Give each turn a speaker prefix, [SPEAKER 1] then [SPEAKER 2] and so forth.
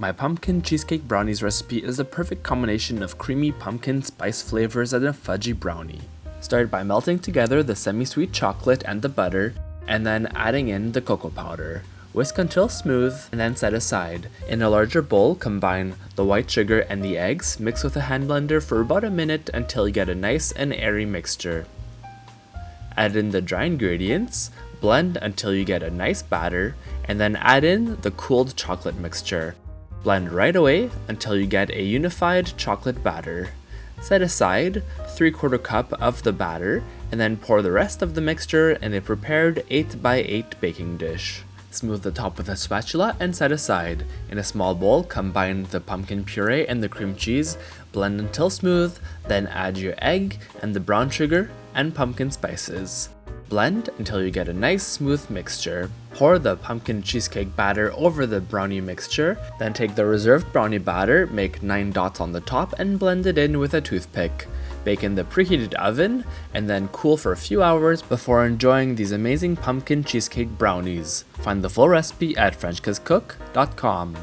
[SPEAKER 1] My pumpkin cheesecake brownies recipe is the perfect combination of creamy pumpkin spice flavors and a fudgy brownie. Start by melting together the semi-sweet chocolate and the butter, and then adding in the cocoa powder. Whisk until smooth, and then set aside. In a larger bowl, combine the white sugar and the eggs, mix with a hand blender for about a minute until you get a nice and airy mixture. Add in the dry ingredients, blend until you get a nice batter, and then add in the cooled chocolate mixture. Blend right away until you get a unified chocolate batter. Set aside 3/4 cup of the batter, and then pour the rest of the mixture in a prepared 8x8 baking dish. Smooth the top with a spatula and set aside. In a small bowl, combine the pumpkin puree and the cream cheese, blend until smooth, then add your egg and the brown sugar and pumpkin spices. Blend until you get a nice smooth mixture. Pour the pumpkin cheesecake batter over the brownie mixture, then take the reserved brownie batter, make 9 dots on the top, and blend it in with a toothpick. Bake in the preheated oven, and then cool for a few hours before enjoying these amazing pumpkin cheesecake brownies. Find the full recipe at frenchkisscook.com.